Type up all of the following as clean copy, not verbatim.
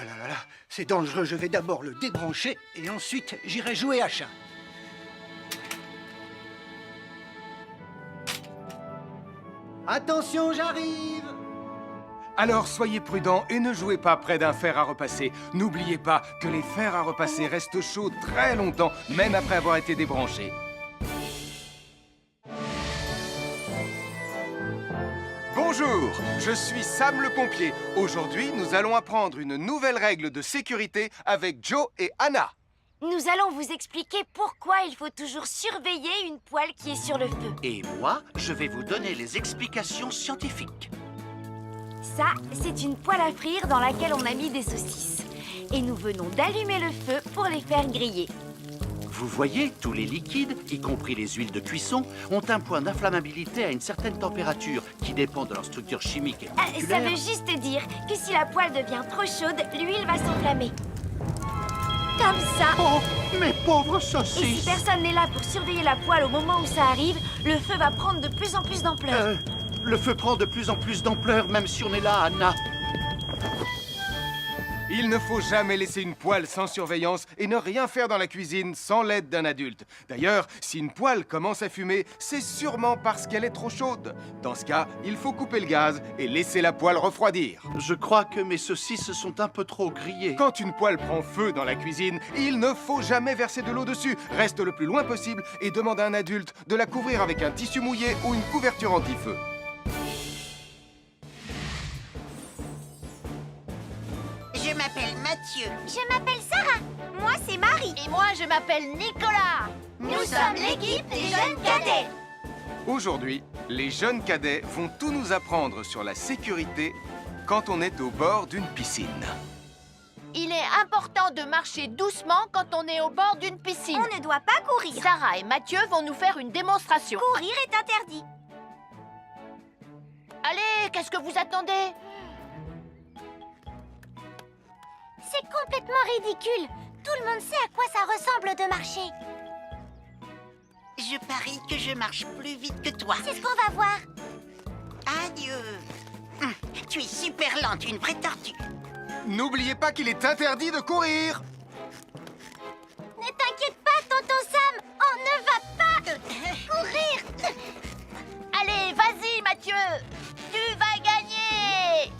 Ah là là là, c'est dangereux, je vais d'abord le débrancher et ensuite j'irai jouer à chat. Attention, j'arrive! Alors soyez prudents et ne jouez pas près d'un fer à repasser. N'oubliez pas que les fers à repasser restent chauds très longtemps, même après avoir été débranchés. Bonjour, je suis Sam le pompier. Aujourd'hui, nous allons apprendre une nouvelle règle de sécurité avec Joe et Anna. Nous allons vous expliquer pourquoi il faut toujours surveiller une poêle qui est sur le feu. Et moi, je vais vous donner les explications scientifiques. Ça, c'est une poêle à frire dans laquelle on a mis des saucisses. Et nous venons d'allumer le feu pour les faire griller. Vous voyez, tous les liquides, y compris les huiles de cuisson, ont un point d'inflammabilité à une certaine température qui dépend de leur structure chimique et Ça moléculaire. veut juste dire que si la poêle devient trop chaude, l'huile va s'enflammer. Comme ça. Oh, mes pauvres Et si saucisses! personne n'est là pour surveiller la poêle au moment où ça arrive, le feu va prendre de plus en plus d'ampleur. Le feu prend de plus en plus d'ampleur, même si on est là, Anna. Il ne faut jamais laisser une poêle sans surveillance et ne rien faire dans la cuisine sans l'aide d'un adulte. D'ailleurs, si une poêle commence à fumer, c'est sûrement parce qu'elle est trop chaude. Dans ce cas, il faut couper le gaz et laisser la poêle refroidir. Je crois que mes saucisses sont un peu trop grillées. Quand une poêle prend feu dans la cuisine, il ne faut jamais verser de l'eau dessus. Reste le plus loin possible et demande à un adulte de la couvrir avec un tissu mouillé ou une couverture anti-feu. Je m'appelle Mathieu. Je m'appelle Sarah. Moi, c'est Marie. Et moi, je m'appelle Nicolas. Nous sommes l'équipe des jeunes cadets. Aujourd'hui, les jeunes cadets vont tout nous apprendre sur la sécurité quand on est au bord d'une piscine. Il est important de marcher doucement quand on est au bord d'une piscine. On ne doit pas courir. Sarah et Mathieu vont nous faire une démonstration. Courir est interdit. Allez, qu'est-ce que vous attendez? C'est complètement ridicule. Tout le monde sait à quoi ça ressemble de marcher. Je parie que je marche plus vite que toi. C'est ce qu'on va voir. Adieu. Tu es super lente, une vraie tortue. N'oubliez pas qu'il est interdit de courir! Ne t'inquiète pas, tonton Sam. On ne va pas courir. Allez, vas-y, Mathieu. Tu vas gagner.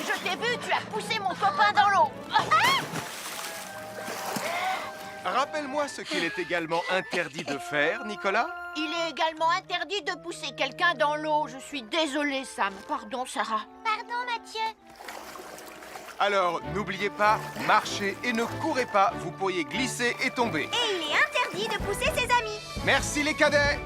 Je t'ai vu, tu as poussé mon copain dans l'eau. Rappelle-moi ce qu'il est également interdit de faire, Nicolas. Il est également interdit de pousser quelqu'un dans l'eau. Je suis désolée, Sam. Pardon, Sarah. Pardon, Mathieu. Alors, n'oubliez pas, marchez et ne courez pas, vous pourriez glisser et tomber. Et il est interdit de pousser ses amis. Merci les cadets!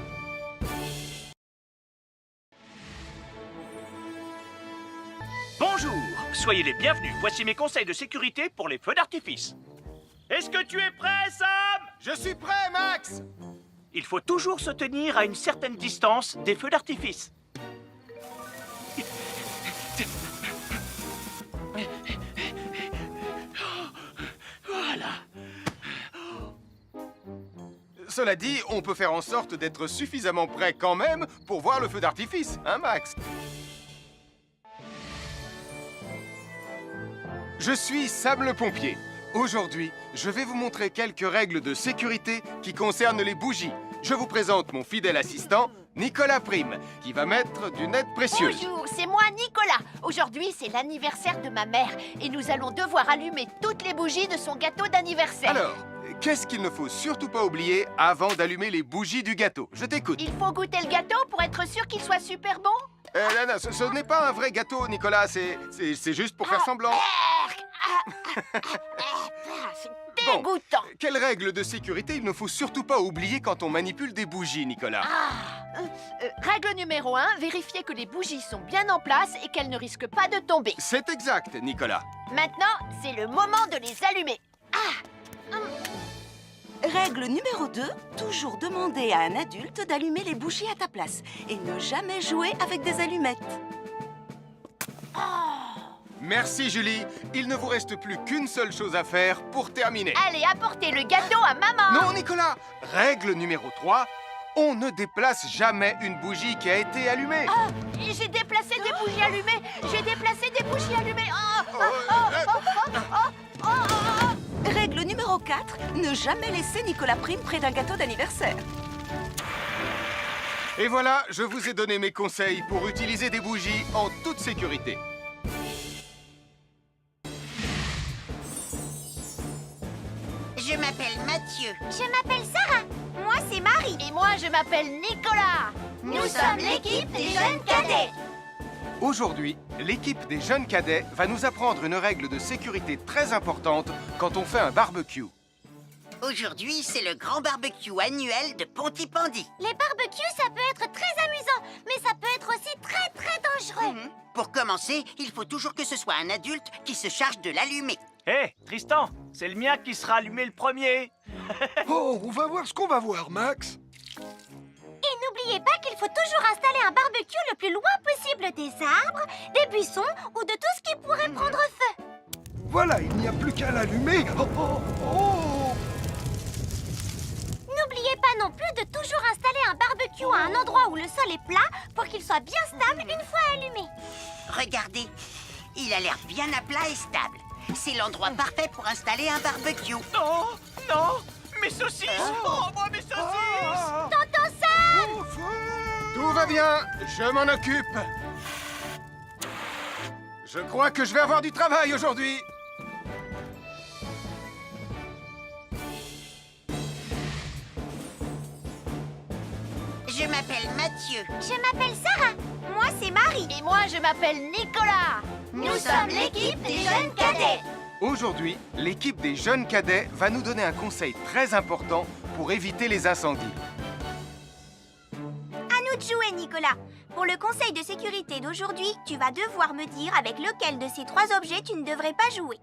Bonjour, soyez les bienvenus. Voici mes conseils de sécurité pour les feux d'artifice. Est-ce que tu es prêt, Sam? Je suis prêt, Max! Il faut toujours se tenir à une certaine distance des feux d'artifice. Voilà. Cela dit, on peut faire en sorte d'être suffisamment prêt quand même pour voir le feu d'artifice, hein, Max? Je suis Sam le pompier. Aujourd'hui, je vais vous montrer quelques règles de sécurité qui concernent les bougies. Je vous présente mon fidèle assistant, Nicolas Prime, qui va mettre d'une aide précieuse. Bonjour, c'est moi, Nicolas. Aujourd'hui, c'est l'anniversaire de ma mère et nous allons devoir allumer toutes les bougies de son gâteau d'anniversaire. Alors, qu'est-ce qu'il ne faut surtout pas oublier avant d'allumer les bougies du gâteau? Je t'écoute. Il faut goûter le gâteau pour être sûr qu'il soit super bon. Non, ce n'est pas un vrai gâteau, Nicolas. C'est juste pour faire semblant. C'est Bon. dégoûtant. Quelle règle de sécurité il ne faut surtout pas oublier quand on manipule des bougies, Nicolas? Règle numéro 1, vérifier que les bougies sont bien en place et qu'elles ne risquent pas de tomber. C'est exact, Nicolas. Maintenant, c'est le moment de les allumer. Règle numéro 2, toujours demander à un adulte d'allumer les bougies à ta place et ne jamais jouer avec des allumettes. Merci, Julie. Il ne vous reste plus qu'une seule chose à faire pour terminer. Allez, apportez le gâteau à maman. Non, Nicolas. Règle numéro 3, on ne déplace jamais une bougie qui a été allumée. J'ai déplacé bougies allumées. J'ai déplacé des bougies allumées. Règle numéro 4, ne jamais laisser Nicolas Prime près d'un gâteau d'anniversaire. Et voilà, je vous ai donné mes conseils pour utiliser des bougies en toute sécurité. Je m'appelle Mathieu. Je m'appelle Sarah. Moi, c'est Marie. Et moi, je m'appelle Nicolas. Nous sommes l'équipe des jeunes cadets. Aujourd'hui, l'équipe des jeunes cadets va nous apprendre une règle de sécurité très importante quand on fait un barbecue. Aujourd'hui, c'est le grand barbecue annuel de Pontypandy. Les barbecues, ça peut être très amusant, mais ça peut être aussi très dangereux. Pour commencer, il faut toujours que ce soit un adulte qui se charge de l'allumer. Hé, Tristan, c'est le mien qui sera allumé le premier. Oh, on va voir ce qu'on va voir, Max. Et n'oubliez pas qu'il faut toujours installer un barbecue le plus loin possible des arbres, des buissons ou de tout ce qui pourrait prendre feu. Voilà, il n'y a plus qu'à l'allumer. Oh, oh, oh. N'oubliez pas non plus de toujours installer un barbecue à un endroit où le sol est plat pour qu'il soit bien stable une fois allumé. Regardez, il a l'air bien à plat et stable. C'est l'endroit parfait pour installer un barbecue. Non, non, mes saucisses. Oh, moi, mes saucisses. Tonton Sam! Tout va bien, je m'en occupe. Je crois que je vais avoir du travail aujourd'hui. Je m'appelle Mathieu. Je m'appelle Sarah. Moi, c'est Marie. Et moi, je m'appelle Nicolas. Nous sommes l'équipe des jeunes cadets. Aujourd'hui, l'équipe des jeunes cadets va nous donner un conseil très important pour éviter les incendies. À nous de jouer, Nicolas. Pour le conseil de sécurité d'aujourd'hui, tu vas devoir me dire avec lequel de ces 3 objets tu ne devrais pas jouer.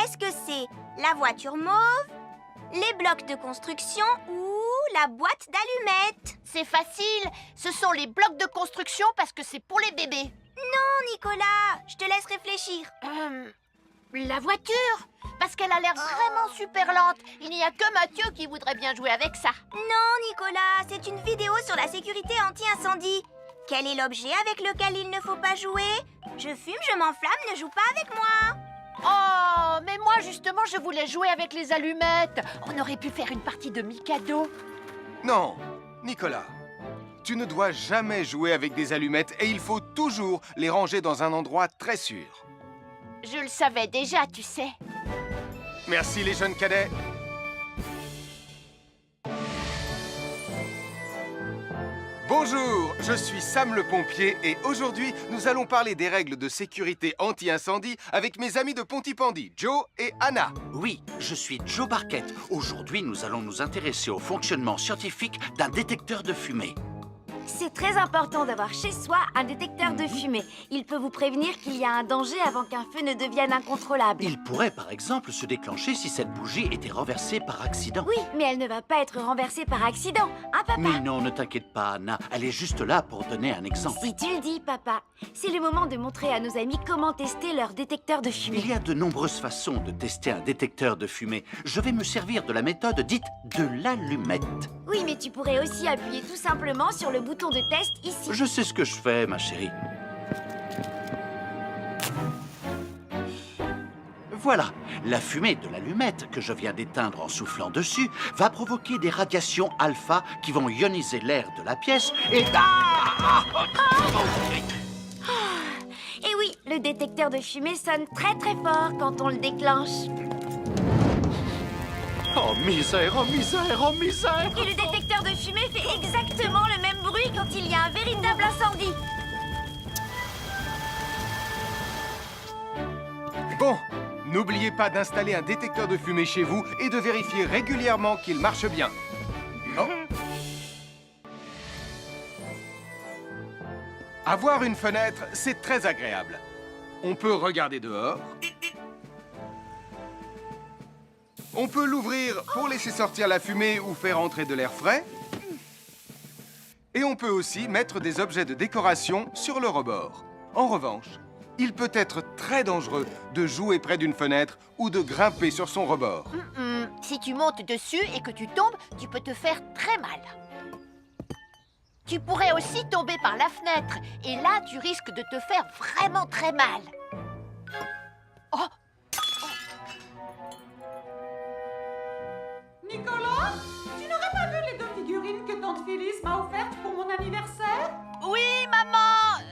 Est-ce que c'est la voiture mauve, les blocs de construction ou la boîte d'allumettes? C'est facile. Ce sont les blocs de construction parce que c'est pour les bébés. Non, Nicolas, je te laisse réfléchir. La voiture, parce qu'elle a l'air vraiment super lente. Il n'y a que Mathieu qui voudrait bien jouer avec ça. Non, Nicolas, c'est une vidéo sur la sécurité anti-incendie. Quel est l'objet avec lequel il ne faut pas jouer? Je fume, je m'enflamme, ne joue pas avec moi. Oh, mais moi justement, je voulais jouer avec les allumettes. On aurait pu faire une partie de Mikado. Non, Nicolas, tu ne dois jamais jouer avec des allumettes et il faut toujours les ranger dans un endroit très sûr. Je le savais déjà, tu sais. Merci les jeunes cadets. Bonjour, je suis Sam le pompier et aujourd'hui, nous allons parler des règles de sécurité anti-incendie avec mes amis de Pontypandy, Joe et Anna. Oui, je suis Joe Barquette. Aujourd'hui, nous allons nous intéresser au fonctionnement scientifique d'un détecteur de fumée. C'est très important d'avoir chez soi un détecteur de fumée. Il peut vous prévenir qu'il y a un danger avant qu'un feu ne devienne incontrôlable. Il pourrait, par exemple, se déclencher si cette bougie était renversée par accident. Oui, mais elle ne va pas être renversée par accident, hein, papa? Mais non, ne t'inquiète pas, Anna. Elle est juste là pour donner un exemple. Si tu le dis, papa. C'est le moment de montrer à nos amis comment tester leur détecteur de fumée. Il y a de nombreuses façons de tester un détecteur de fumée. Je vais me servir de la méthode dite de l'allumette. Oui, mais tu pourrais aussi appuyer tout simplement sur le bouton de test ici. Je sais ce que je fais, ma chérie. Voilà, la fumée de l'allumette que je viens d'éteindre en soufflant dessus va provoquer des radiations alpha qui vont ioniser l'air de la pièce et... Et oui, le détecteur de fumée sonne très fort quand on le déclenche. Oh misère, oh misère, oh misère! Et le détecteur de fumée fait exactement le même bruit quand il y a un véritable incendie. Bon, n'oubliez pas d'installer un détecteur de fumée chez vous et de vérifier régulièrement qu'il marche bien. Oh. Avoir une fenêtre, c'est très agréable. On peut regarder dehors. On peut l'ouvrir pour laisser sortir la fumée ou faire entrer de l'air frais. Et on peut aussi mettre des objets de décoration sur le rebord. En revanche, il peut être très dangereux de jouer près d'une fenêtre ou de grimper sur son rebord. Si tu montes dessus et que tu tombes, tu peux te faire très mal. Tu pourrais aussi tomber par la fenêtre. Et là, tu risques de te faire vraiment très mal. Oh! Nicolas, tu n'aurais pas vu les 2 figurines que tante Phyllis m'a offertes pour mon anniversaire? Oui, maman!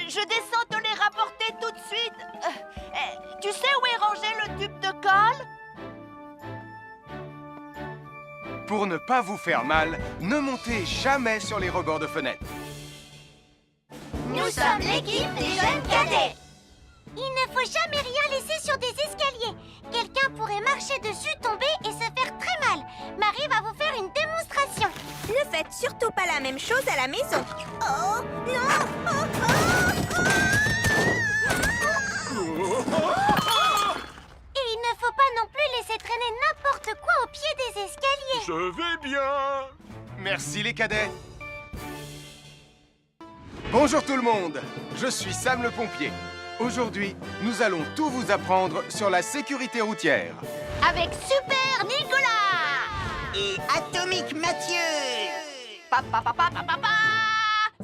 Je descends te les rapporter tout de suite. Tu sais où est rangé le tube de colle? Pour ne pas vous faire mal, ne montez jamais sur les rebords de fenêtres. Nous sommes l'équipe des jeunes cadets. Il ne faut jamais rien laisser sur des escaliers. Quelqu'un pourrait marcher dessus, tomber et se faire très mal. Marie va vous faire une démonstration. Ne faites surtout pas la même chose à la maison. Oh, non! Et il ne faut pas non plus laisser traîner n'importe quoi au pied des escaliers. Je vais bien. Merci les cadets. Bonjour tout le monde, je suis Sam le pompier. Aujourd'hui, nous allons tout vous apprendre sur la sécurité routière. Avec Super Nicolas! Et Atomique Mathieu.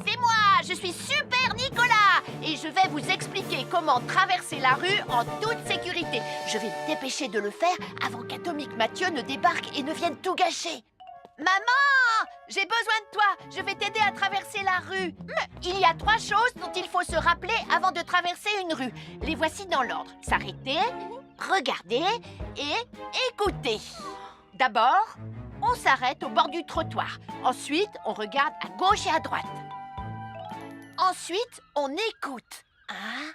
C'est moi, je suis Super Nicolas et je vais vous expliquer comment traverser la rue en toute sécurité. Je vais me dépêcher de le faire avant qu'Atomique Mathieu ne débarque et ne vienne tout gâcher. Maman, j'ai besoin de toi, je vais t'aider à traverser la rue. Il y a 3 choses dont il faut se rappeler avant de traverser une rue. Les voici dans l'ordre. S'arrêter, regarder et écouter. D'abord, on s'arrête au bord du trottoir. Ensuite, on regarde à gauche et à droite. Ensuite, on écoute. Hein?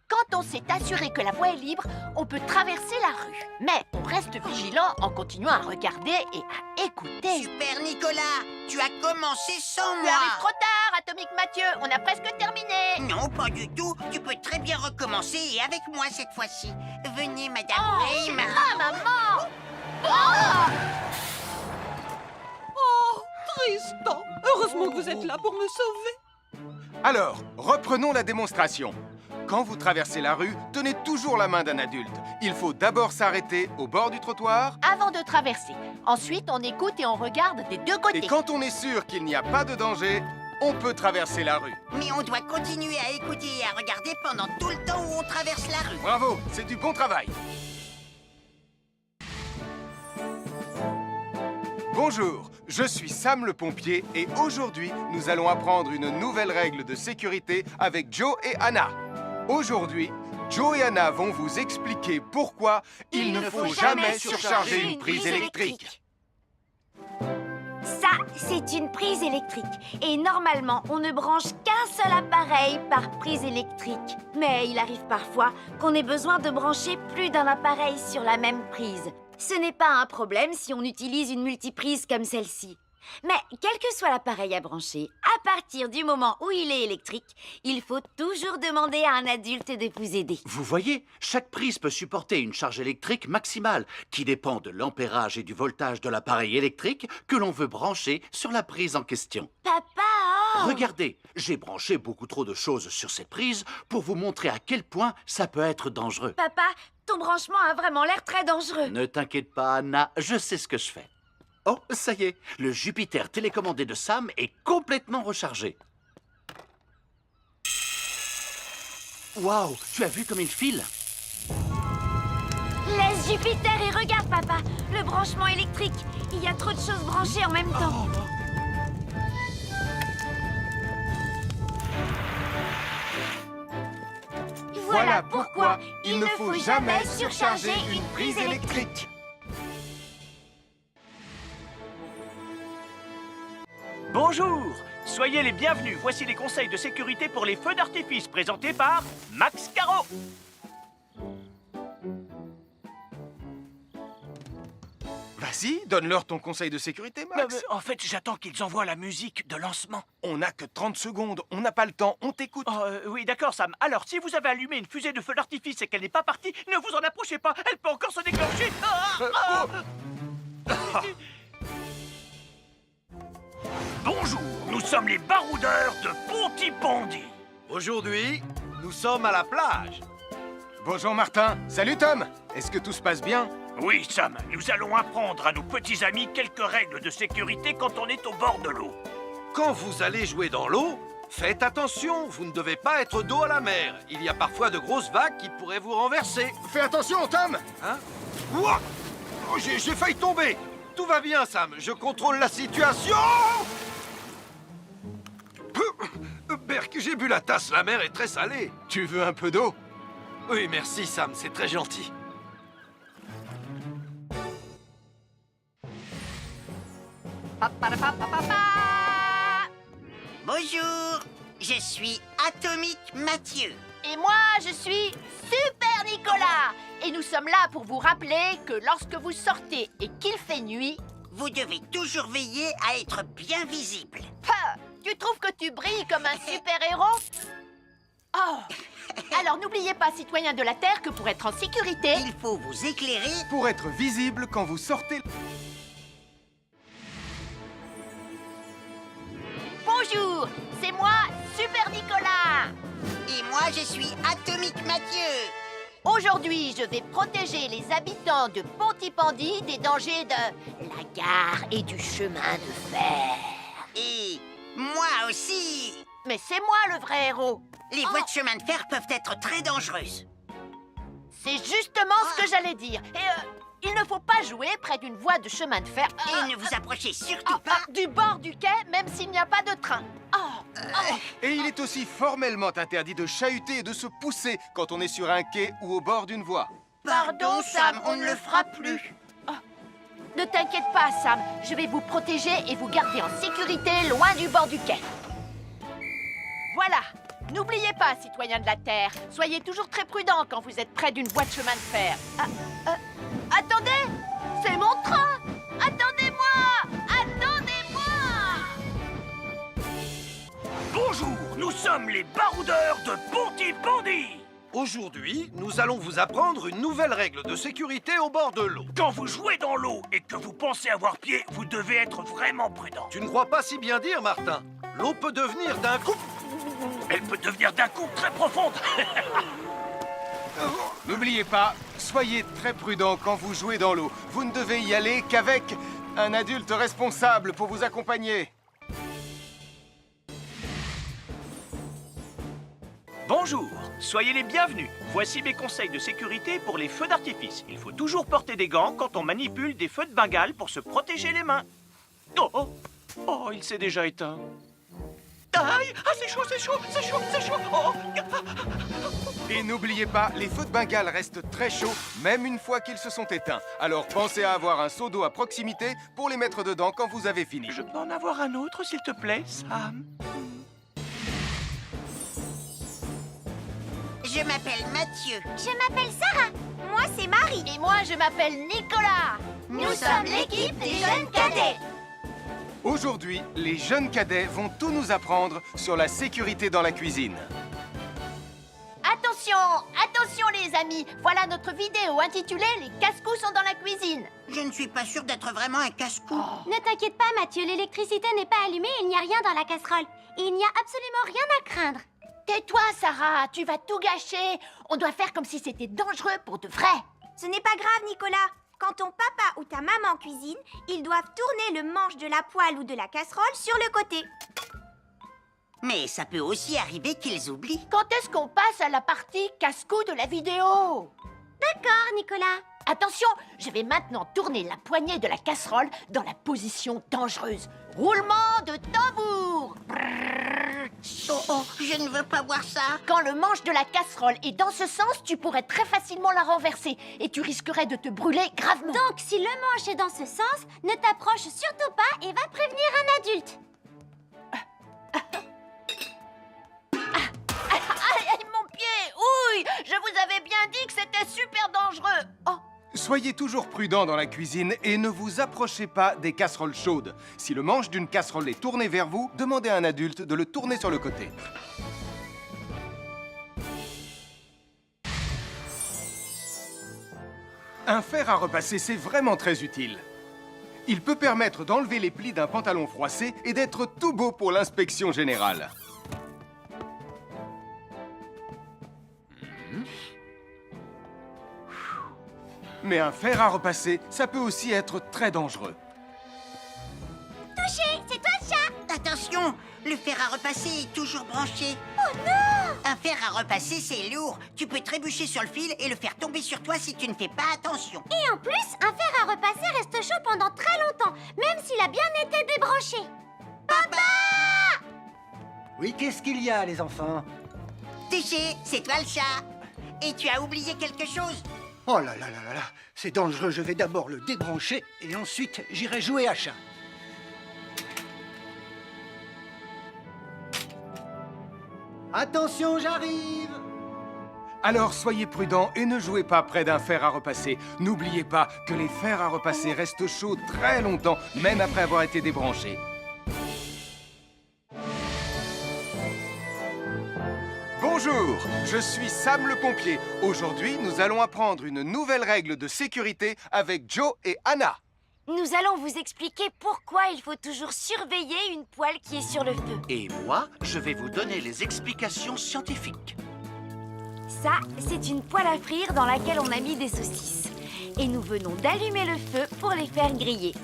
Quand on s'est assuré que la voie est libre, on peut traverser la rue. Mais on reste vigilant en continuant à regarder et à écouter. Super Nicolas, tu as commencé sans Tu moi. arrives trop tard, Atomique Mathieu. On a presque terminé. Non, pas du tout. Tu peux très bien recommencer et avec moi cette fois-ci. Venez, Madame Ray, maman. Oh, Tristan, heureusement que vous êtes là pour me sauver. Alors, reprenons la démonstration. Quand vous traversez la rue, tenez toujours la main d'un adulte. Il faut d'abord s'arrêter au bord du trottoir. Avant de traverser. Ensuite, on écoute et on regarde des 2 côtés. Et quand on est sûr qu'il n'y a pas de danger, on peut traverser la rue. Mais on doit continuer à écouter et à regarder pendant tout le temps où on traverse la rue. Bravo, c'est du bon travail. Bonjour, je suis Sam le pompier et aujourd'hui, nous allons apprendre une nouvelle règle de sécurité avec Joe et Anna. Aujourd'hui, Joe et Anna vont vous expliquer pourquoi il ne faut jamais surcharger une prise électrique. Ça, c'est une prise électrique. Et normalement, on ne branche qu'un seul appareil par prise électrique. Mais il arrive parfois qu'on ait besoin de brancher plus d'un appareil sur la même prise. Ce n'est pas un problème si on utilise une multiprise comme celle-ci. Mais quel que soit l'appareil à brancher, à partir du moment où il est électrique, il faut toujours demander à un adulte de vous aider. Vous voyez, chaque prise peut supporter une charge électrique maximale qui dépend de l'ampérage et du voltage de l'appareil électrique que l'on veut brancher sur la prise en question. Papa! Regardez, j'ai branché beaucoup trop de choses sur cette prise pour vous montrer à quel point ça peut être dangereux. Papa, ton branchement a vraiment l'air très dangereux. Ne t'inquiète pas, Anna, je sais ce que je fais. Oh, ça y est, le Jupiter télécommandé de Sam est complètement rechargé. Waouh, tu as vu comme il file? Laisse Jupiter et regarde, papa. Le branchement électrique. Il y a trop de choses branchées en même temps. Voilà pourquoi il ne faut jamais surcharger une prise électrique. Bonjour, soyez les bienvenus. Voici les conseils de sécurité pour les feux d'artifice présentés par Max Caro. Vas-y, donne-leur ton conseil de sécurité, Max. En fait, j'attends qu'ils envoient la musique de lancement. On n'a que 30 secondes, on n'a pas le temps, on t'écoute. Oui, d'accord, Sam. Alors, si vous avez allumé une fusée de feu d'artifice et qu'elle n'est pas partie, ne vous en approchez pas. Elle peut encore se déclencher. Bonjour, nous sommes les baroudeurs de Pontypandy. Aujourd'hui, nous sommes à la plage. Bonjour Martin. Salut Tom. Est-ce que tout se passe bien? Oui, Sam, nous allons apprendre à nos petits amis quelques règles de sécurité quand on est au bord de l'eau. Quand vous allez jouer dans l'eau, faites attention, vous ne devez pas être dos à la mer. Il y a parfois de grosses vagues qui pourraient vous renverser. Fais attention, Tom! Hein? Ouah! Oh, j'ai failli tomber. Tout va bien, Sam, je contrôle la situation. Berk, j'ai bu la tasse, la mer est très salée. Tu veux un peu d'eau? Oui, merci, Sam, c'est très gentil. Bonjour, je suis Atomique Mathieu. Et moi, je suis Super Nicolas. Et nous sommes là pour vous rappeler que lorsque vous sortez et qu'il fait nuit... Vous devez toujours veiller à être bien visible. Tu trouves que tu brilles comme un super-héros? Oh! Alors n'oubliez pas, citoyens de la Terre, que pour être en sécurité... Il faut vous éclairer. Pour être visible quand vous sortez... Bonjour, c'est moi, Super Nicolas. Et moi, je suis Atomique Mathieu. Aujourd'hui, je vais protéger les habitants de Pontypandy des dangers de la gare et du chemin de fer. Et moi aussi. Mais c'est moi le vrai héros. Les voies de chemin de fer peuvent être très dangereuses. C'est justement ce que j'allais dire. Et il ne faut pas jouer près d'une voie de chemin de fer. Et ne vous approchez surtout pas du bord du quai, même s'il n'y a pas de train. Et il est aussi formellement interdit de chahuter et de se pousser quand on est sur un quai ou au bord d'une voie. Pardon, Sam, on ne le fera plus. Ne t'inquiète pas, Sam. Je vais vous protéger et vous garder en sécurité loin du bord du quai. Voilà. N'oubliez pas, citoyens de la Terre, soyez toujours très prudents quand vous êtes près d'une voie de chemin de fer. Attendez! C'est mon train! Attendez-moi! Attendez-moi! Bonjour, nous sommes les baroudeurs de Pontypandy. Aujourd'hui, nous allons vous apprendre une nouvelle règle de sécurité au bord de l'eau. Quand vous jouez dans l'eau et que vous pensez avoir pied, vous devez être vraiment prudent. Tu ne crois pas si bien dire, Martin? L'eau peut devenir d'un coup... Elle peut devenir d'un coup très profonde. N'oubliez pas, soyez très prudent quand vous jouez dans l'eau. Vous ne devez y aller qu'avec un adulte responsable pour vous accompagner. Bonjour, soyez les bienvenus. Voici mes conseils de sécurité pour les feux d'artifice. Il faut toujours porter des gants quand on manipule des feux de Bengale pour se protéger les mains. Oh, il s'est déjà éteint. Aïe, c'est chaud, c'est chaud, c'est chaud, c'est chaud. Et n'oubliez pas, les feux de Bengale restent très chauds, même une fois qu'ils se sont éteints. Alors pensez à avoir un seau d'eau à proximité pour les mettre dedans quand vous avez fini. Je peux en avoir un autre, s'il te plaît, Sam? Je m'appelle Mathieu. Je m'appelle Sarah. Moi, c'est Marie. Et moi, je m'appelle Nicolas. Nous sommes l'équipe des jeunes cadets. Aujourd'hui, les jeunes cadets vont tout nous apprendre sur la sécurité dans la cuisine. Attention, attention les amis. Voilà notre vidéo intitulée « Les casse-cou sont dans la cuisine ». Je ne suis pas sûre d'être vraiment un casse-cou. Ne t'inquiète pas, Mathieu, l'électricité n'est pas allumée et il n'y a rien dans la casserole. Il n'y a absolument rien à craindre. Tais-toi, Sarah, tu vas tout gâcher. On doit faire comme si c'était dangereux pour de vrai. Ce n'est pas grave, Nicolas. Quand ton papa ou ta maman cuisine, ils doivent tourner le manche de la poêle ou de la casserole sur le côté. Mais ça peut aussi arriver qu'ils oublient. Quand est-ce qu'on passe à la partie casse-cou de la vidéo? D'accord, Nicolas. Attention, je vais maintenant tourner la poignée de la casserole dans la position dangereuse. Roulement de tambour. Je ne veux pas voir ça. Quand le manche de la casserole est dans ce sens, tu pourrais très facilement la renverser et tu risquerais de te brûler gravement. Donc, si le manche est dans ce sens, ne t'approche surtout pas et va prévenir un adulte. Aïe, mon pied! Ouille! Je vous avais bien dit que c'était super dangereux. Oh! Soyez toujours prudents dans la cuisine et ne vous approchez pas des casseroles chaudes. Si le manche d'une casserole est tourné vers vous, demandez à un adulte de le tourner sur le côté. Un fer à repasser, c'est vraiment très utile. Il peut permettre d'enlever les plis d'un pantalon froissé et d'être tout beau pour l'inspection générale. Mais un fer à repasser, ça peut aussi être très dangereux. Touché, c'est toi le chat. Attention, Le fer à repasser est toujours branché. Oh non! Un fer à repasser, c'est lourd. Tu peux trébucher sur le fil et le faire tomber sur toi si tu ne fais pas attention. Et en plus, un fer à repasser reste chaud pendant très longtemps, même s'il a bien été débranché. Papa! Oui, qu'est-ce qu'il y a, les enfants? Téché, c'est toi le chat. Et tu as oublié quelque chose? Oh là là là là là, c'est dangereux, je vais d'abord le débrancher et ensuite j'irai jouer à chat. Attention, j'arrive! Alors soyez prudents et ne jouez pas près d'un fer à repasser. N'oubliez pas que les fers à repasser restent chauds très longtemps, même après avoir été débranchés. Bonjour, je suis Sam le pompier. Aujourd'hui, nous allons apprendre une nouvelle règle de sécurité avec Joe et Anna. Nous allons vous expliquer pourquoi il faut toujours surveiller une poêle qui est sur le feu. Et moi, je vais vous donner les explications scientifiques. Ça, c'est une poêle à frire dans laquelle on a mis des saucisses. Et nous venons d'allumer le feu pour les faire griller.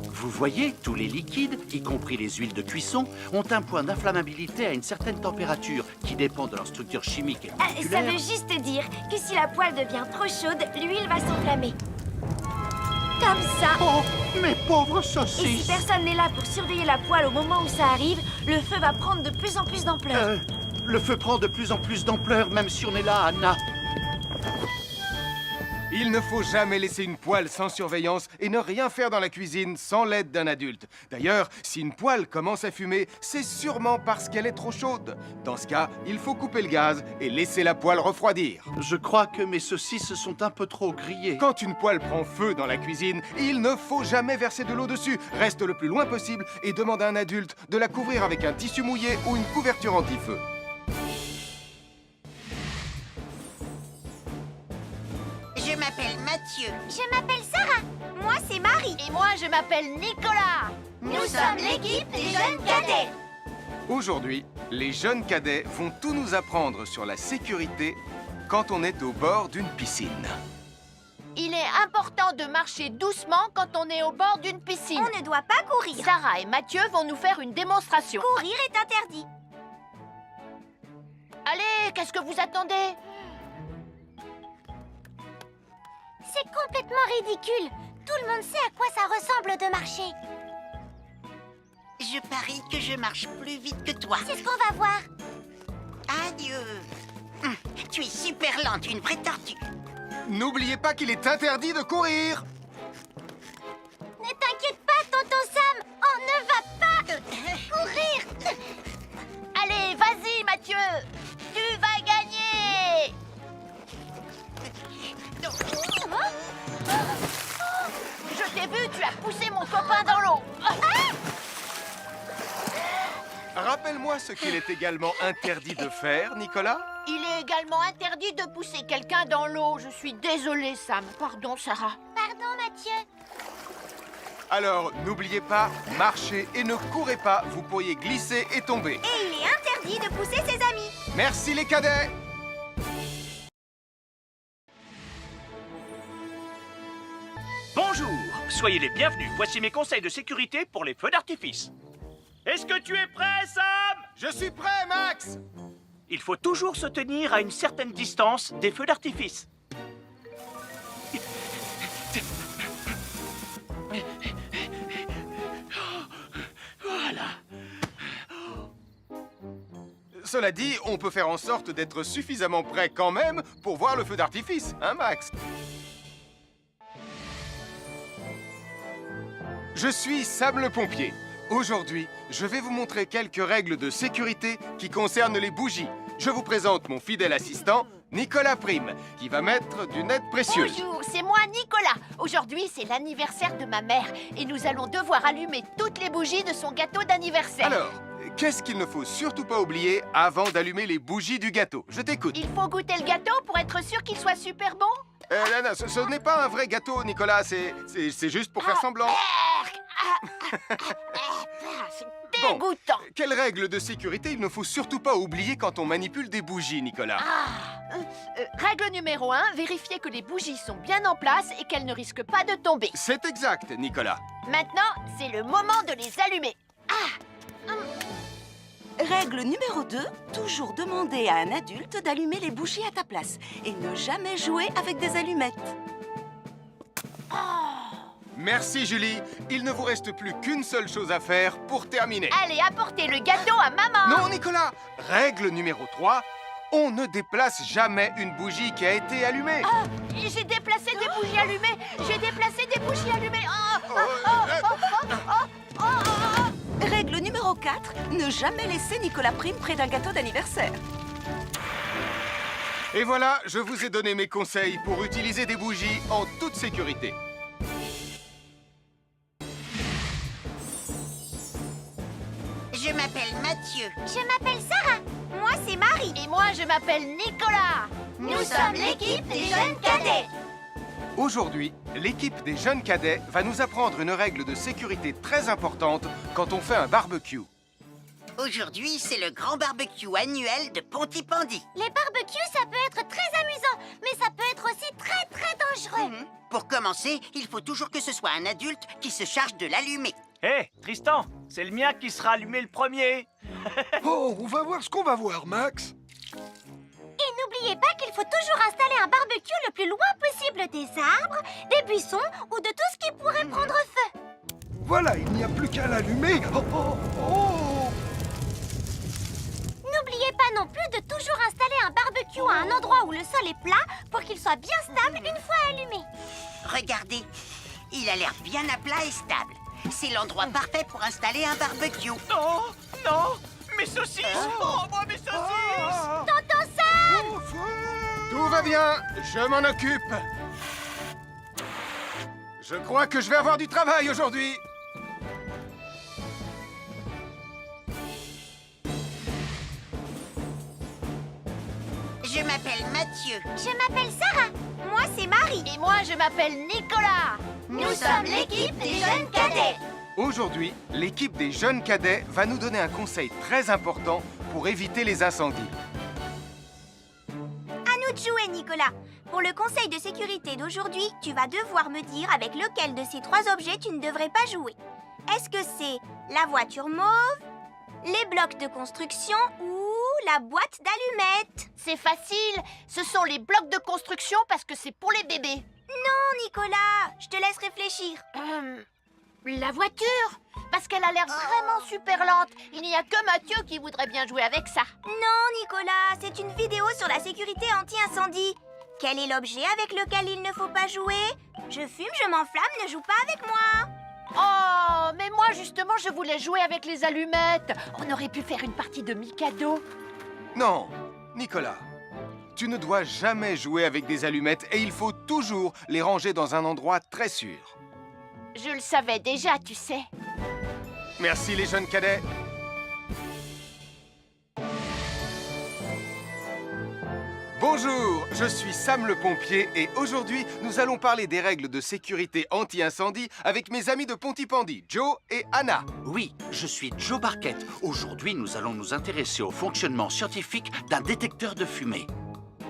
Vous voyez, tous les liquides, y compris les huiles de cuisson, ont un point d'inflammabilité à une certaine température qui dépend de leur structure chimique et Ça moléculaire. veut juste dire que si la poêle devient trop chaude, l'huile va s'enflammer. Comme ça. Oh, mes pauvres Et si saucisses! personne n'est là pour surveiller la poêle au moment où ça arrive, le feu va prendre de plus en plus d'ampleur. Le feu prend de plus en plus d'ampleur, même si on est là, Anna. Il ne faut jamais laisser une poêle sans surveillance et ne rien faire dans la cuisine sans l'aide d'un adulte. D'ailleurs, si une poêle commence à fumer, c'est sûrement parce qu'elle est trop chaude. Dans ce cas, il faut couper le gaz et laisser la poêle refroidir. Je crois que mes saucisses sont un peu trop grillées. Quand une poêle prend feu dans la cuisine, il ne faut jamais verser de l'eau dessus. Reste le plus loin possible et demande à un adulte de la couvrir avec un tissu mouillé ou une couverture anti-feu. Je m'appelle Mathieu. Je m'appelle Sarah. Moi, c'est Marie. Et moi, je m'appelle Nicolas. Nous sommes l'équipe des jeunes cadets. Aujourd'hui, les jeunes cadets vont tout nous apprendre sur la sécurité quand on est au bord d'une piscine. Il est important de marcher doucement quand on est au bord d'une piscine. On ne doit pas courir. Sarah et Mathieu vont nous faire une démonstration. Courir est interdit. Allez, qu'est-ce que vous attendez? C'est complètement ridicule. Tout le monde sait à quoi ça ressemble de marcher. Je parie que je marche plus vite que toi. C'est ce qu'on va voir. Adieu. Tu es super lente, une vraie tortue. N'oubliez pas qu'il est interdit de courir. Ne t'inquiète pas, tonton Sam. On ne va pas courir. Allez, vas-y, Mathieu. Tu vas gagner. Je t'ai vu, tu as poussé mon copain dans l'eau. Rappelle-moi ce qu'il est également interdit de faire, Nicolas. Il est également interdit de pousser quelqu'un dans l'eau. Je suis désolée, Sam. Pardon, Sarah. Pardon, Mathieu. Alors, n'oubliez pas, marchez et ne courez pas, vous pourriez glisser et tomber. Et il est interdit de pousser ses amis. Merci les cadets. Bonjour, soyez les bienvenus. Voici mes conseils de sécurité pour les feux d'artifice. Est-ce que tu es prêt, Sam? Je suis prêt, Max. Il faut toujours se tenir à une certaine distance des feux d'artifice. Voilà. Cela dit, on peut faire en sorte d'être suffisamment prêt quand même pour voir le feu d'artifice, hein, Max? Je suis Sam le pompier. Aujourd'hui, je vais vous montrer quelques règles de sécurité qui concernent les bougies. Je vous présente mon fidèle assistant, Nicolas Prime, qui va mettre d'une aide précieuse. Bonjour, c'est moi, Nicolas. Aujourd'hui, c'est l'anniversaire de ma mère et nous allons devoir allumer toutes les bougies de son gâteau d'anniversaire. Alors, qu'est-ce qu'il ne faut surtout pas oublier avant d'allumer les bougies du gâteau? Je t'écoute. Il faut goûter le gâteau pour être sûr qu'il soit super bon. Non, ce n'est pas un vrai gâteau, Nicolas. C'est juste pour faire semblant. C'est dégoûtant. Quelle règle de sécurité il ne faut surtout pas oublier quand on manipule des bougies, Nicolas? Règle numéro 1, vérifier que les bougies sont bien en place et qu'elles ne risquent pas de tomber. C'est exact, Nicolas. Maintenant, c'est le moment de les allumer. Règle numéro 2, toujours demander à un adulte d'allumer les bougies à ta place et ne jamais jouer avec des allumettes. Merci Julie. Il ne vous reste plus qu'une seule chose à faire pour terminer. Allez, apportez le gâteau à maman. Non, Nicolas. Règle numéro 3. On ne déplace jamais une bougie qui a été allumée. Ah, j'ai déplacé des bougies allumées. J'ai déplacé des bougies allumées. Règle numéro 4, ne jamais laisser Nicolas Prime près d'un gâteau d'anniversaire. Et voilà, je vous ai donné mes conseils pour utiliser des bougies en toute sécurité. Je m'appelle Mathieu. Je m'appelle Sarah. Moi, c'est Marie. Et moi, je m'appelle Nicolas. Nous sommes l'équipe des jeunes cadets. Aujourd'hui, l'équipe des jeunes cadets va nous apprendre une règle de sécurité très importante quand on fait un barbecue. Aujourd'hui, c'est le grand barbecue annuel de Pontypandy. Les barbecues, ça peut être très amusant, mais ça peut être aussi très dangereux. Pour commencer, il faut toujours que ce soit un adulte qui se charge de l'allumer. Hé, Tristan, c'est le mien qui sera allumé le premier. Oh, on va voir ce qu'on va voir, Max. Et n'oubliez pas qu'il faut toujours installer un barbecue le plus loin possible des arbres, des buissons ou de tout ce qui pourrait prendre feu. Voilà, il n'y a plus qu'à l'allumer. Oh, oh, oh. N'oubliez pas non plus de toujours installer un barbecue à un endroit où le sol est plat pour qu'il soit bien stable une fois allumé. Regardez, il a l'air bien à plat et stable. C'est l'endroit parfait pour installer un barbecue. Non, non, mes saucisses. Oh, moi, mes saucisses. Tonton Sam! Tout va bien, je m'en occupe. Je crois que je vais avoir du travail aujourd'hui. Je m'appelle Mathieu. Je m'appelle Sarah. Moi, c'est Marie. Et moi, je m'appelle Nicolas. Nous sommes l'équipe des jeunes cadets. Aujourd'hui, l'équipe des jeunes cadets va nous donner un conseil très important pour éviter les incendies. À nous de jouer, Nicolas. Pour le conseil de sécurité d'aujourd'hui, tu vas devoir me dire avec lequel de ces 3 objets tu ne devrais pas jouer. Est-ce que c'est la voiture mauve, les blocs de construction ou la boîte d'allumettes? C'est facile. Ce sont les blocs de construction parce que c'est pour les bébés. Non, Nicolas, je te laisse réfléchir. La voiture, parce qu'elle a l'air vraiment super lente. Il n'y a que Mathieu qui voudrait bien jouer avec ça. Non, Nicolas, c'est une vidéo sur la sécurité anti-incendie. Quel est l'objet avec lequel il ne faut pas jouer? Je fume, je m'enflamme, ne joue pas avec moi. Oh, mais moi justement, je voulais jouer avec les allumettes. On aurait pu faire une partie de Mikado. Non, Nicolas, tu ne dois jamais jouer avec des allumettes et il faut toujours les ranger dans un endroit très sûr. Je le savais déjà, tu sais. Merci les jeunes cadets. Bonjour, je suis Sam le pompier et aujourd'hui, nous allons parler des règles de sécurité anti-incendie avec mes amis de Pontypandy, Joe et Anna. Oui, je suis Joe Barquette. Aujourd'hui, nous allons nous intéresser au fonctionnement scientifique d'un détecteur de fumée.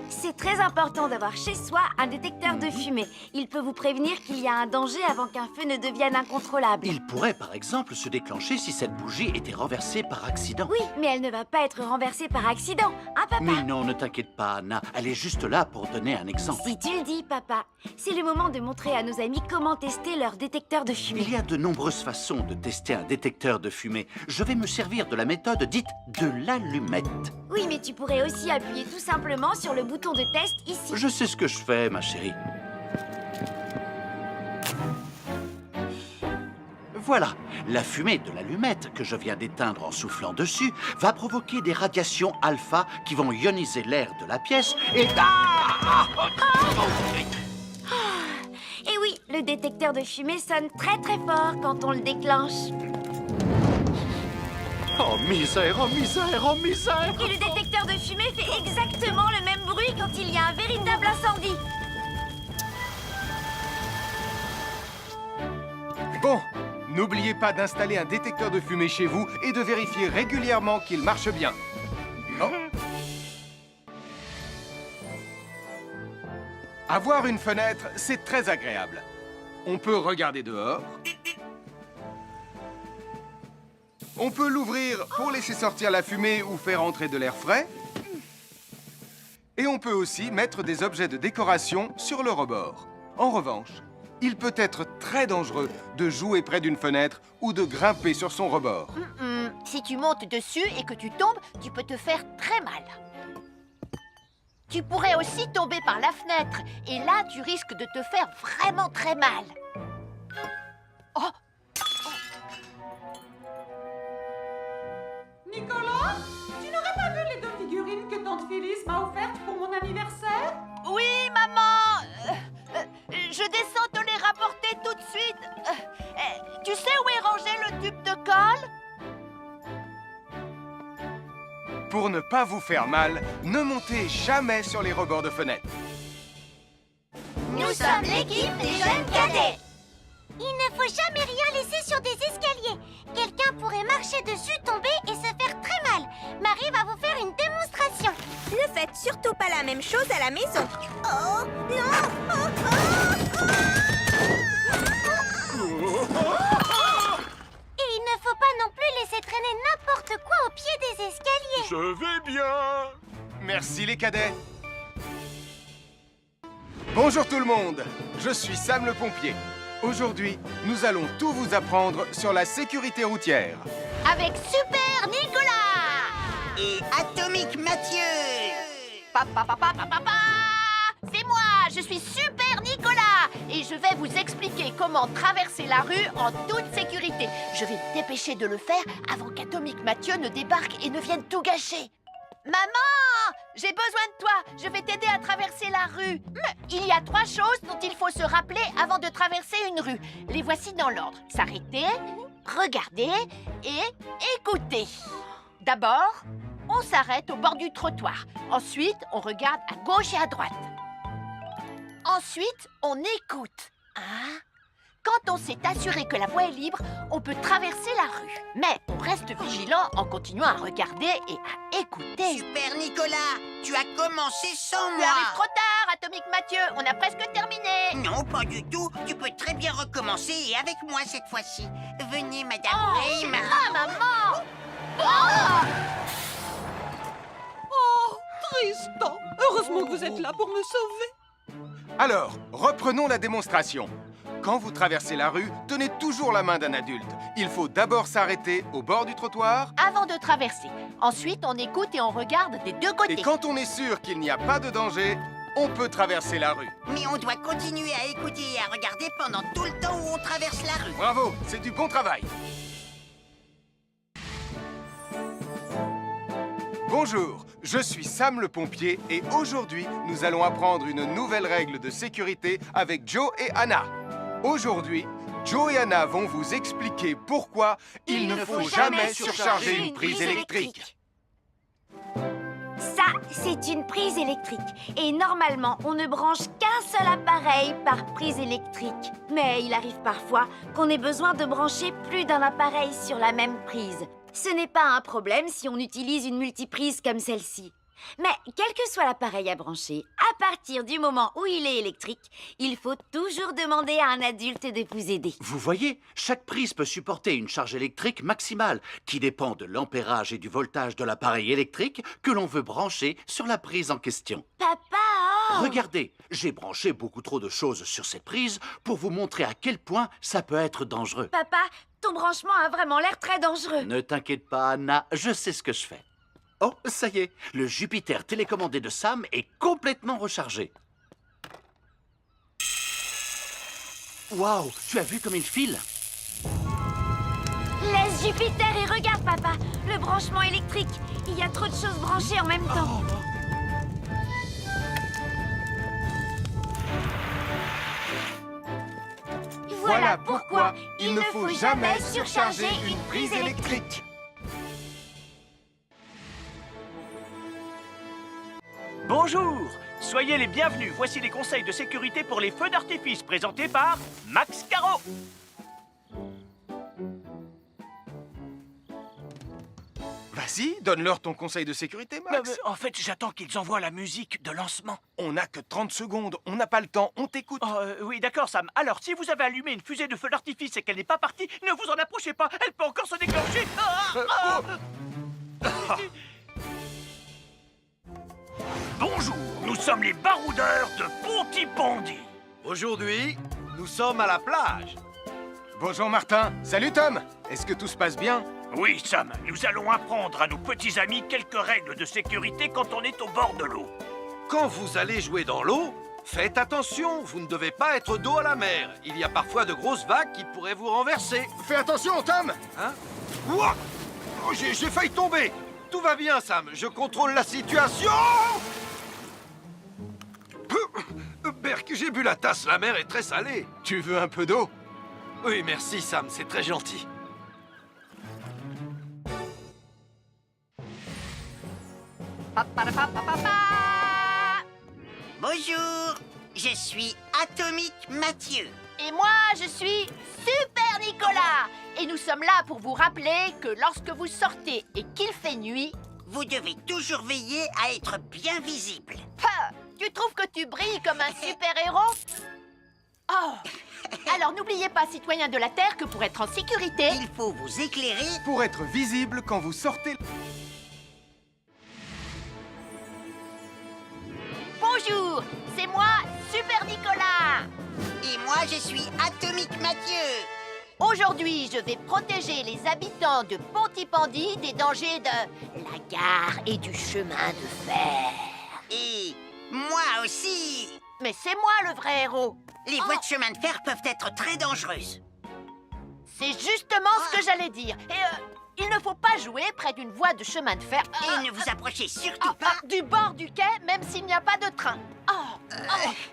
C'est très important d'avoir chez soi un détecteur de fumée. Il peut vous prévenir qu'il y a un danger avant qu'un feu ne devienne incontrôlable. Il pourrait, par exemple, se déclencher si cette bougie était renversée par accident. Oui, mais elle ne va pas être renversée par accident, hein, papa? Mais non, ne t'inquiète pas, Anna. Elle est juste là pour donner un exemple. Si tu le dis, papa. C'est le moment de montrer à nos amis comment tester leur détecteur de fumée. Il y a de nombreuses façons de tester un détecteur de fumée. Je vais me servir de la méthode dite de l'allumette. Oui, mais tu pourrais aussi appuyer tout simplement sur le bouton de test ici. Je sais ce que je fais, ma chérie. Voilà, la fumée de l'allumette que je viens d'éteindre en soufflant dessus va provoquer des radiations alpha qui vont ioniser l'air de la pièce et... Et oui, le détecteur de fumée sonne très très fort quand on le déclenche. Oh misère, oh misère, oh misère! Et le détecteur de fumée fait exactement le même bruit quand il y a un véritable incendie. Bon, n'oubliez pas d'installer un détecteur de fumée chez vous et de vérifier régulièrement qu'il marche bien. Oh. Avoir une fenêtre, c'est très agréable. On peut regarder dehors. On peut l'ouvrir pour laisser sortir la fumée ou faire entrer de l'air frais. Et on peut aussi mettre des objets de décoration sur le rebord. En revanche, il peut être très dangereux de jouer près d'une fenêtre ou de grimper sur son rebord. Si tu montes dessus et que tu tombes, tu peux te faire très mal. Tu pourrais aussi tomber par la fenêtre. Et là, tu risques de te faire vraiment très mal. Oh! Nicolas, tu n'aurais pas vu les 2 figurines que tante Phyllis m'a offertes pour mon anniversaire? Oui, maman! Je descends te les rapporter tout de suite. Tu sais où est rangé le tube de colle? Pour ne pas vous faire mal, ne montez jamais sur les rebords de fenêtres. Nous sommes l'équipe des jeunes cadets. Il ne faut jamais rien laisser sur des escaliers. Quelqu'un pourrait marcher dessus, tomber et se faire très mal. Marie va vous faire une démonstration. Ne faites surtout pas la même chose à la maison. Oh, non! Et il ne faut pas non plus laisser traîner n'importe quoi au pied des escaliers. Je vais bien. Merci les cadets. Bonjour tout le monde, je suis Sam le pompier. Aujourd'hui, nous allons tout vous apprendre sur la sécurité routière. Avec Super Nicolas! Et Atomique Mathieu. C'est moi, je suis Super Nicolas! Et je vais vous expliquer comment traverser la rue en toute sécurité. Je vais me dépêcher de le faire avant qu'Atomique Mathieu ne débarque et ne vienne tout gâcher. Maman! J'ai besoin de toi! Je vais t'aider à traverser la rue. Il y a 3 choses dont il faut se rappeler avant de traverser une rue. Les voici dans l'ordre. S'arrêter, regarder et écouter. D'abord, on s'arrête au bord du trottoir. Ensuite, on regarde à gauche et à droite. Ensuite, on écoute. Quand on s'est assuré que la voie est libre, on peut traverser la rue. Mais on reste vigilant en continuant à regarder et à écouter. Super Nicolas, tu as commencé sans Tu moi. arrives trop tard, Atomique Mathieu. On a presque terminé. Non, pas du tout. Tu peux très bien recommencer et avec moi cette fois-ci. Venez, Madame Rayman. Maman! Oh, Tristan! Heureusement que vous êtes là pour me sauver. Alors, reprenons la démonstration. Quand vous traversez la rue, tenez toujours la main d'un adulte. Il faut d'abord s'arrêter au bord du trottoir. Avant de traverser. Ensuite, on écoute et on regarde des 2 côtés. Et quand on est sûr qu'il n'y a pas de danger, on peut traverser la rue. Mais on doit continuer à écouter et à regarder pendant tout le temps où on traverse la rue. Bravo, c'est du bon travail. Bonjour, je suis Sam le pompier et aujourd'hui, nous allons apprendre une nouvelle règle de sécurité avec Joe et Anna. Aujourd'hui, Joe et Anna vont vous expliquer pourquoi il ne faut jamais surcharger une prise électrique. Ça, c'est une prise électrique. Et normalement, on ne branche qu'un seul appareil par prise électrique. Mais il arrive parfois qu'on ait besoin de brancher plus d'un appareil sur la même prise. Ce n'est pas un problème si on utilise une multiprise comme celle-ci. Mais quel que soit l'appareil à brancher, à partir du moment où il est électrique, il faut toujours demander à un adulte de vous aider. Vous voyez, chaque prise peut supporter une charge électrique maximale qui dépend de l'ampérage et du voltage de l'appareil électrique que l'on veut brancher sur la prise en question. Papa, oh! Regardez, j'ai branché beaucoup trop de choses sur cette prise pour vous montrer à quel point ça peut être dangereux. Papa, ton branchement a vraiment l'air très dangereux. Ne t'inquiète pas, Anna, je sais ce que je fais. Oh, ça y est, le Jupiter télécommandé de Sam est complètement rechargé. Waouh, tu as vu comme il file? Laisse Jupiter et regarde, papa. Le branchement électrique. Il y a trop de choses branchées en même temps. Voilà pourquoi il ne faut jamais surcharger une prise électrique. Bonjour, soyez les bienvenus. Voici les conseils de sécurité pour les feux d'artifice présentés par Max Caro. Va Merci, donne-leur ton conseil de sécurité, Max. En fait, j'attends qu'ils envoient la musique de lancement. On n'a que 30 secondes, on n'a pas le temps, on t'écoute. Oui, d'accord, Sam. Alors, si vous avez allumé une fusée de feu d'artifice et qu'elle n'est pas partie, ne vous en approchez pas. Elle peut encore se déclencher. Bonjour, nous sommes les baroudeurs de Pontypandy. Aujourd'hui, nous sommes à la plage. Bonjour Martin. Salut Tom. Est-ce que tout se passe bien? Oui, Sam, nous allons apprendre à nos petits amis quelques règles de sécurité quand on est au bord de l'eau. Quand vous allez jouer dans l'eau, faites attention, vous ne devez pas être dos à la mer. Il y a parfois de grosses vagues qui pourraient vous renverser. Fais attention, Tom. Hein? Ouah! Oh, j'ai failli tomber. Tout va bien, Sam, je contrôle la situation. Berk, j'ai bu la tasse, la mer est très salée. Tu veux un peu d'eau? Oui, merci, Sam, c'est très gentil. Bonjour, je suis Atomique Mathieu. Et moi, je suis Super Nicolas. Et nous sommes là pour vous rappeler que lorsque vous sortez et qu'il fait nuit, Vous devez toujours veiller à être bien visible. tu trouves que tu brilles comme un super-héros? Oh! Alors n'oubliez pas, citoyens de la Terre, que pour être en sécurité... Il faut vous éclairer. Pour être visible quand vous sortez... Bonjour, c'est moi, Super Nicolas. Et moi, je suis Atomique Mathieu. Aujourd'hui, je vais protéger les habitants de Pontypandy des dangers de la gare et du chemin de fer. Et moi aussi. Mais c'est moi le vrai héros. Les voies de chemin de fer peuvent être très dangereuses. C'est justement ce que j'allais dire. Et il ne faut pas jouer près d'une voie de chemin de fer. Et ne vous approchez surtout pas du bord du quai, même s'il n'y a pas de train.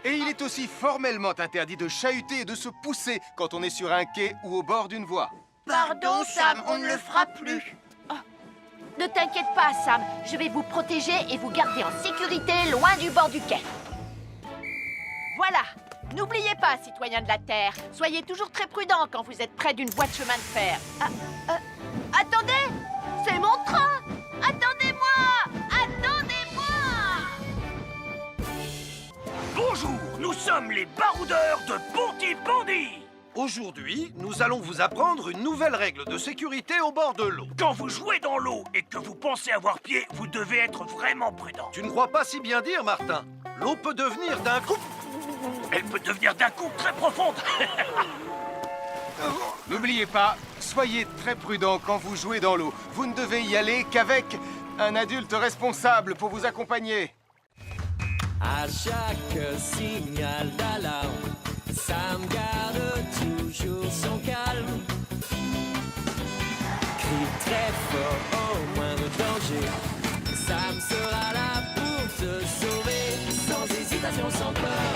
Et il est aussi formellement interdit de chahuter et de se pousser quand on est sur un quai ou au bord d'une voie. Pardon, Sam, on ne le fera plus. Ne t'inquiète pas, Sam. Je vais vous protéger et vous garder en sécurité loin du bord du quai. Voilà. N'oubliez pas, citoyens de la Terre, soyez toujours très prudents quand vous êtes près d'une voie de chemin de fer. Attendez! C'est mon train! Attendez-moi! Attendez-moi! Bonjour, nous sommes les baroudeurs de Pontypandy. Aujourd'hui, nous allons vous apprendre une nouvelle règle de sécurité au bord de l'eau. Quand vous jouez dans l'eau et que vous pensez avoir pied, vous devez être vraiment prudent. Tu ne crois pas si bien dire, Martin. L'eau peut devenir d'un coup... Elle peut devenir d'un coup très profonde. N'oubliez pas, soyez très prudent quand vous jouez dans l'eau. Vous ne devez y aller qu'avec un adulte responsable pour vous accompagner. À chaque signal d'alarme, Sam garde toujours son calme. Crie très fort au moindre danger. Sam sera là pour te sauver, sans hésitation, sans peur.